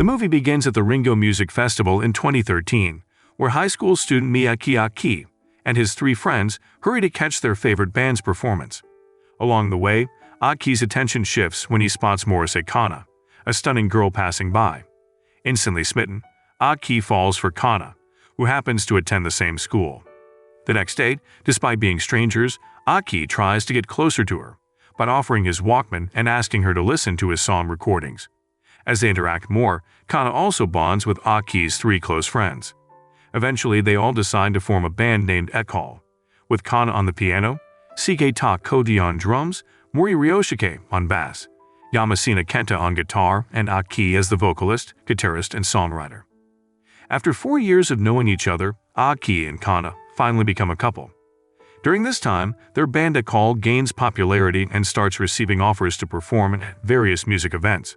The movie begins at the Ringo Music Festival in 2013, where high school student Miyake Aki and his three friends hurry to catch their favorite band's performance. Along the way, Aki's attention shifts when he spots Morrissey Kana, a stunning girl passing by. Instantly smitten, Aki falls for Kana, who happens to attend the same school. The next day, despite being strangers, Aki tries to get closer to her by offering his Walkman and asking her to listen to his song recordings. As they interact more, Kana also bonds with Aki's three close friends. Eventually, they all decide to form a band named Ekall, with Kana on the piano, Shigeta Koji on drums, Mori Ryoshike on bass, Yamasina Kenta on guitar, and Aki as the vocalist, guitarist, and songwriter. After 4 years of knowing each other, Aki and Kana finally become a couple. During this time, their band Ekall gains popularity and starts receiving offers to perform at various music events.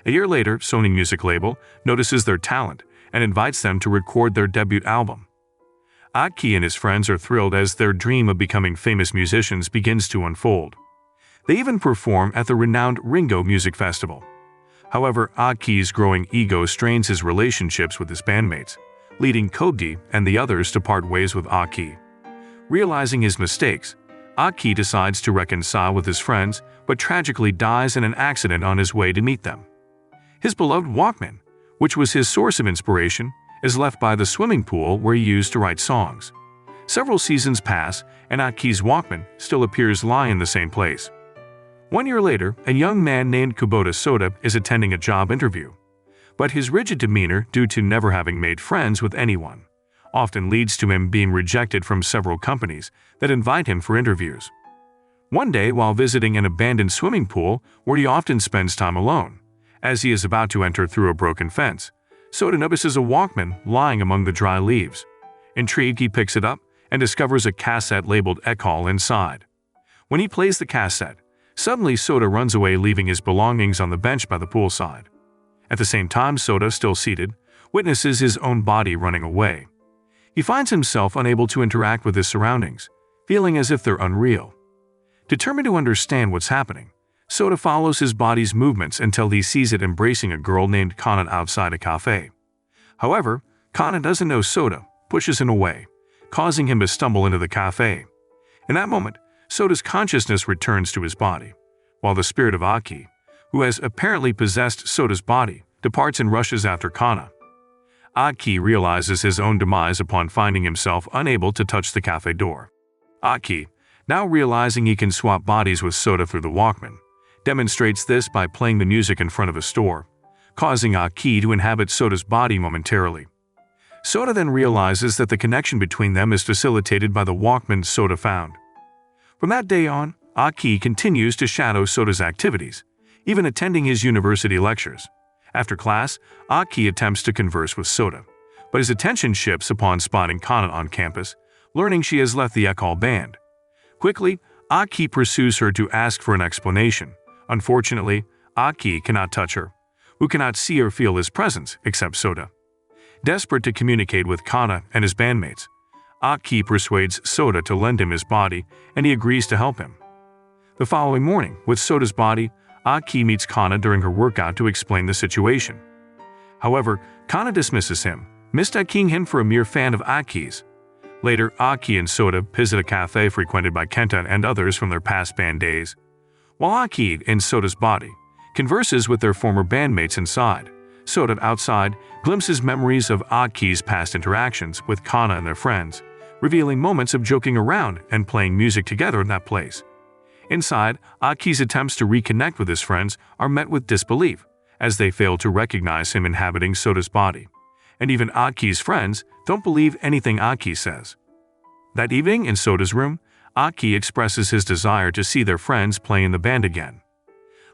A year later, Sony Music label notices their talent and invites them to record their debut album. Aki and his friends are thrilled as their dream of becoming famous musicians begins to unfold. They even perform at the renowned Ringo Music Festival. However, Aki's growing ego strains his relationships with his bandmates, leading Koji and the others to part ways with Aki. Realizing his mistakes, Aki decides to reconcile with his friends but tragically dies in an accident on his way to meet them. His beloved Walkman, which was his source of inspiration, is left by the swimming pool where he used to write songs. Several seasons pass, and Aki's Walkman still appears lying in the same place. 1 year later, a young man named Kubota Soda is attending a job interview. But his rigid demeanor, due to never having made friends with anyone, often leads to him being rejected from several companies that invite him for interviews. One day, while visiting an abandoned swimming pool where he often spends time alone, as he is about to enter through a broken fence, Soda notices a Walkman lying among the dry leaves. Intrigued, he picks it up and discovers a cassette labeled Ekall inside. When he plays the cassette, suddenly Soda runs away, leaving his belongings on the bench by the poolside. At the same time, Soda, still seated, witnesses his own body running away. He finds himself unable to interact with his surroundings, feeling as if they're unreal. Determined to understand what's happening, Soda follows his body's movements until he sees it embracing a girl named Kana outside a cafe. However, Kana doesn't know Soda, pushes him away, causing him to stumble into the cafe. In that moment, Soda's consciousness returns to his body, while the spirit of Aki, who has apparently possessed Soda's body, departs and rushes after Kana. Aki realizes his own demise upon finding himself unable to touch the cafe door. Aki, now realizing he can swap bodies with Soda through the Walkman, demonstrates this by playing the music in front of a store, causing Aki to inhabit Soda's body momentarily. Soda then realizes that the connection between them is facilitated by the Walkman Soda found. From that day on, Aki continues to shadow Soda's activities, even attending his university lectures. After class, Aki attempts to converse with Soda, but his attention shifts upon spotting Kana on campus, learning she has left the Ekall band. Quickly, Aki pursues her to ask for an explanation. Unfortunately, Aki cannot touch her, who cannot see or feel his presence except Soda. Desperate to communicate with Kana and his bandmates, Aki persuades Soda to lend him his body, and he agrees to help him. The following morning, with Soda's body, Aki meets Kana during her workout to explain the situation. However, Kana dismisses him, mistaking him for a mere fan of Aki's. Later, Aki and Soda visit a cafe frequented by Kenta and others from their past band days. While Aki, in Soda's body, converses with their former bandmates inside, Soda, outside, glimpses memories of Aki's past interactions with Kana and their friends, revealing moments of joking around and playing music together in that place. Inside, Aki's attempts to reconnect with his friends are met with disbelief, as they fail to recognize him inhabiting Soda's body. And even Aki's friends don't believe anything Aki says. That evening, in Soda's room, Aki expresses his desire to see their friends play in the band again.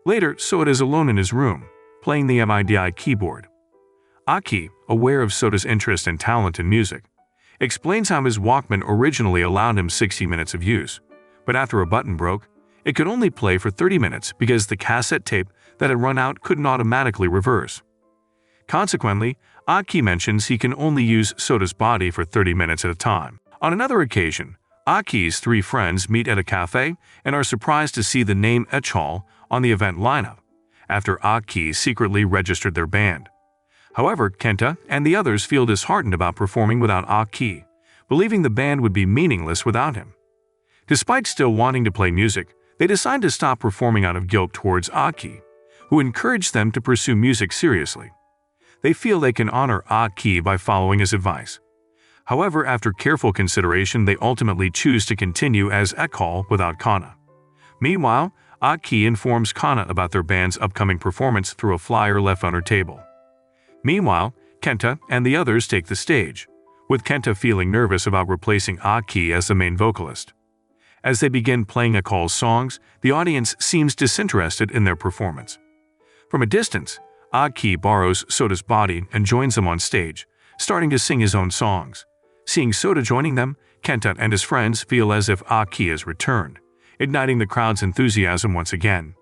Later, Soda is alone in his room, playing the MIDI keyboard. Aki, aware of Soda's interest and talent in music, explains how his Walkman originally allowed him 60 minutes of use, but after a button broke, it could only play for 30 minutes because the cassette tape that had run out couldn't automatically reverse. Consequently, Aki mentions he can only use Soda's body for 30 minutes at a time. On another occasion, Aki's three friends meet at a cafe and are surprised to see the name Ekall on the event lineup, after Aki secretly registered their band. However, Kenta and the others feel disheartened about performing without Aki, believing the band would be meaningless without him. Despite still wanting to play music, they decide to stop performing out of guilt towards Aki, who encouraged them to pursue music seriously. They feel they can honor Aki by following his advice. However, after careful consideration, they ultimately choose to continue as Ekall without Kana. Meanwhile, Aki informs Kana about their band's upcoming performance through a flyer left on her table. Meanwhile, Kenta and the others take the stage, with Kenta feeling nervous about replacing Aki as the main vocalist. As they begin playing Ekall's songs, the audience seems disinterested in their performance. From a distance, Aki borrows Soda's body and joins them on stage, starting to sing his own songs. Seeing Soda joining them, Kenta and his friends feel as if Aki has returned, igniting the crowd's enthusiasm once again.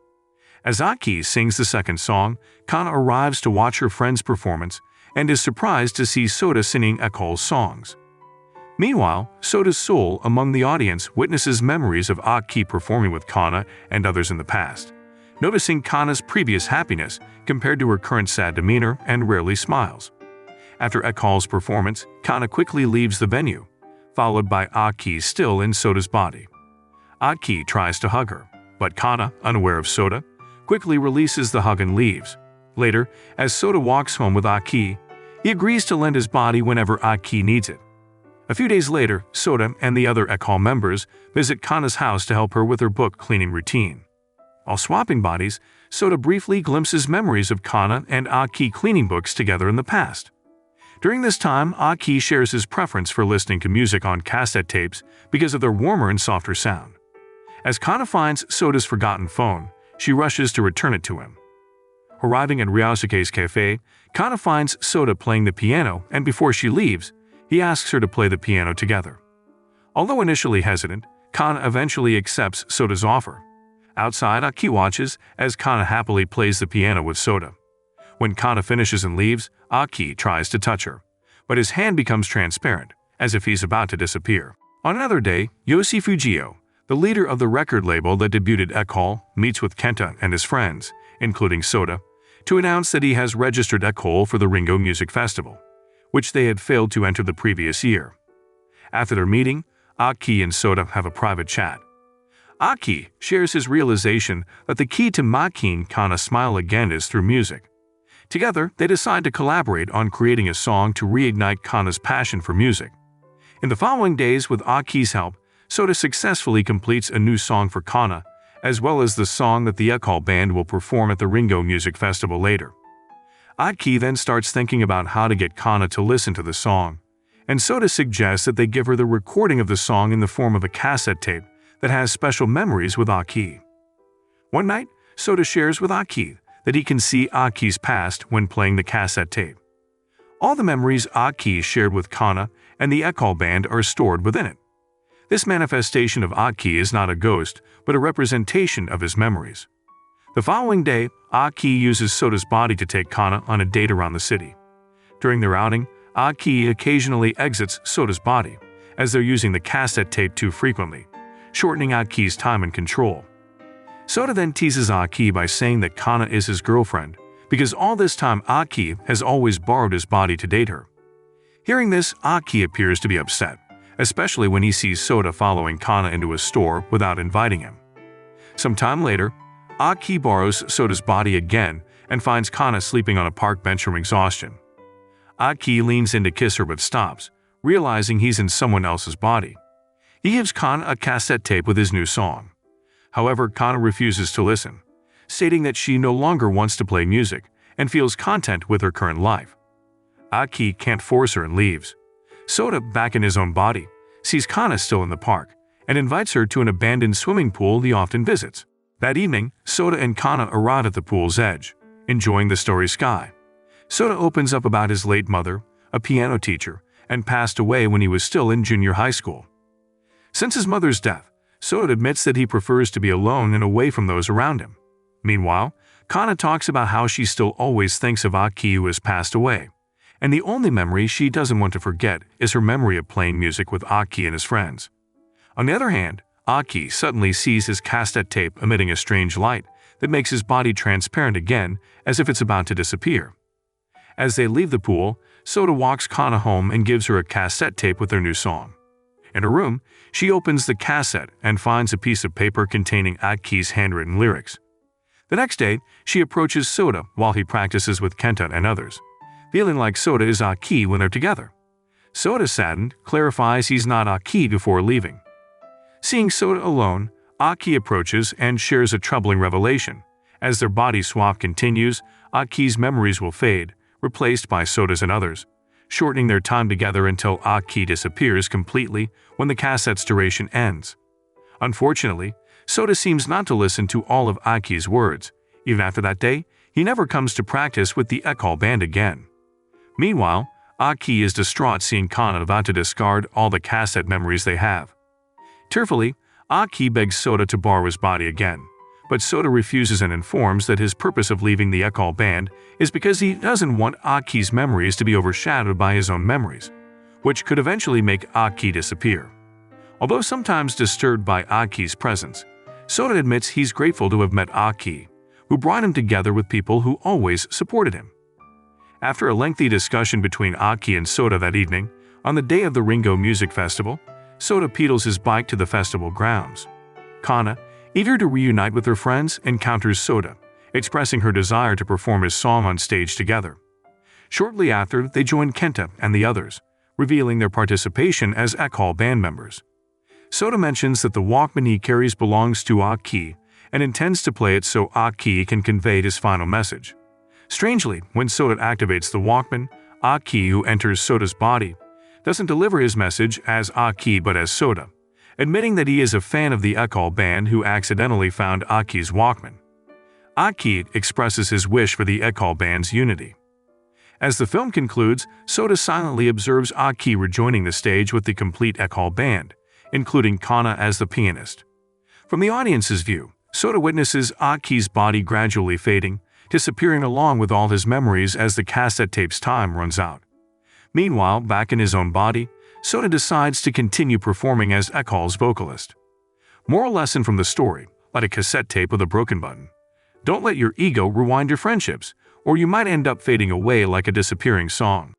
As Aki sings the second song, Kana arrives to watch her friend's performance and is surprised to see Soda singing Ekall's songs. Meanwhile, Soda's soul among the audience witnesses memories of Aki performing with Kana and others in the past, noticing Kana's previous happiness compared to her current sad demeanor and rarely smiles. After Ekall's performance, Kana quickly leaves the venue, followed by Aki still in Soda's body. Aki tries to hug her, but Kana, unaware of Soda, quickly releases the hug and leaves. Later, as Soda walks home with Aki, he agrees to lend his body whenever Aki needs it. A few days later, Soda and the other Ekall members visit Kana's house to help her with her book cleaning routine. While swapping bodies, Soda briefly glimpses memories of Kana and Aki cleaning books together in the past. During this time, Aki shares his preference for listening to music on cassette tapes because of their warmer and softer sound. As Kana finds Soda's forgotten phone, she rushes to return it to him. Arriving at Ryosuke's cafe, Kana finds Soda playing the piano, and before she leaves, he asks her to play the piano together. Although initially hesitant, Kana eventually accepts Soda's offer. Outside, Aki watches as Kana happily plays the piano with Soda. When Kana finishes and leaves, Aki tries to touch her, but his hand becomes transparent, as if he's about to disappear. On another day, Yoshi Fujio, the leader of the record label that debuted Ekall, meets with Kenta and his friends, including Soda, to announce that he has registered Ekall for the Ringo Music Festival, which they had failed to enter the previous year. After their meeting, Aki and Soda have a private chat. Aki shares his realization that the key to making Kana smile again is through music. Together, they decide to collaborate on creating a song to reignite Kana's passion for music. In the following days, with Aki's help, Soda successfully completes a new song for Kana, as well as the song that the Ekall band will perform at the Ringo Music Festival later. Aki then starts thinking about how to get Kana to listen to the song, and Soda suggests that they give her the recording of the song in the form of a cassette tape that has special memories with Aki. One night, Soda shares with Aki that he can see Aki's past when playing the cassette tape. All the memories Aki shared with Kana and the Ekall band are stored within it. This manifestation of Aki is not a ghost, but a representation of his memories. The following day, Aki uses Soda's body to take Kana on a date around the city. During their outing, Aki occasionally exits Soda's body, as they're using the cassette tape too frequently, shortening Aki's time and control. Soda then teases Aki by saying that Kana is his girlfriend, because all this time Aki has always borrowed his body to date her. Hearing this, Aki appears to be upset, especially when he sees Soda following Kana into a store without inviting him. Some time later, Aki borrows Soda's body again and finds Kana sleeping on a park bench from exhaustion. Aki leans in to kiss her but stops, realizing he's in someone else's body. He gives Kana a cassette tape with his new song. However, Kana refuses to listen, stating that she no longer wants to play music and feels content with her current life. Aki can't force her and leaves. Soda, back in his own body, sees Kana still in the park and invites her to an abandoned swimming pool he often visits. That evening, Soda and Kana arrive at the pool's edge, enjoying the starry sky. Soda opens up about his late mother, a piano teacher, and passed away when he was still in junior high school. Since his mother's death, Soda admits that he prefers to be alone and away from those around him. Meanwhile, Kana talks about how she still always thinks of Aki who has passed away, and the only memory she doesn't want to forget is her memory of playing music with Aki and his friends. On the other hand, Aki suddenly sees his cassette tape emitting a strange light that makes his body transparent again, as if it's about to disappear. As they leave the pool, Soda walks Kana home and gives her a cassette tape with their new song. In her room, she opens the cassette and finds a piece of paper containing Aki's handwritten lyrics. The next day, she approaches Soda while he practices with Kenta and others, feeling like Soda is Aki when they're together. Soda, saddened, clarifies he's not Aki before leaving. Seeing Soda alone, Aki approaches and shares a troubling revelation. As their body swap continues, Aki's memories will fade, replaced by Soda's and others, shortening their time together until Aki disappears completely when the cassette's duration ends. Unfortunately, Soda seems not to listen to all of Aki's words. Even after that day, he never comes to practice with the Ekal band again. Meanwhile, Aki is distraught seeing Kana about to discard all the cassette memories they have. Tearfully, Aki begs Soda to borrow his body again, but Soda refuses and informs that his purpose of leaving the Ekal band is because he doesn't want Aki's memories to be overshadowed by his own memories, which could eventually make Aki disappear. Although sometimes disturbed by Aki's presence, Soda admits he's grateful to have met Aki, who brought him together with people who always supported him. After a lengthy discussion between Aki and Soda that evening, on the day of the Ringo Music Festival, Soda pedals his bike to the festival grounds. Kana, eager to reunite with her friends, encounters Soda, expressing her desire to perform his song on stage together. Shortly after, they join Kenta and the others, revealing their participation as Ekal band members. Soda mentions that the Walkman he carries belongs to Aki and intends to play it so Aki can convey his final message. Strangely, when Soda activates the Walkman, Aki, who enters Soda's body, doesn't deliver his message as Aki but as Soda, admitting that he is a fan of the Ekal band who accidentally found Aki's Walkman. Aki expresses his wish for the Ekal band's unity. As the film concludes, Soda silently observes Aki rejoining the stage with the complete Ekal band, including Kana as the pianist. From the audience's view, Soda witnesses Aki's body gradually fading, disappearing along with all his memories as the cassette tape's time runs out. Meanwhile, back in his own body, Soda decides to continue performing as Ekal's vocalist. Moral lesson from the story: like a cassette tape with a broken button. Don't let your ego rewind your friendships, or you might end up fading away like a disappearing song.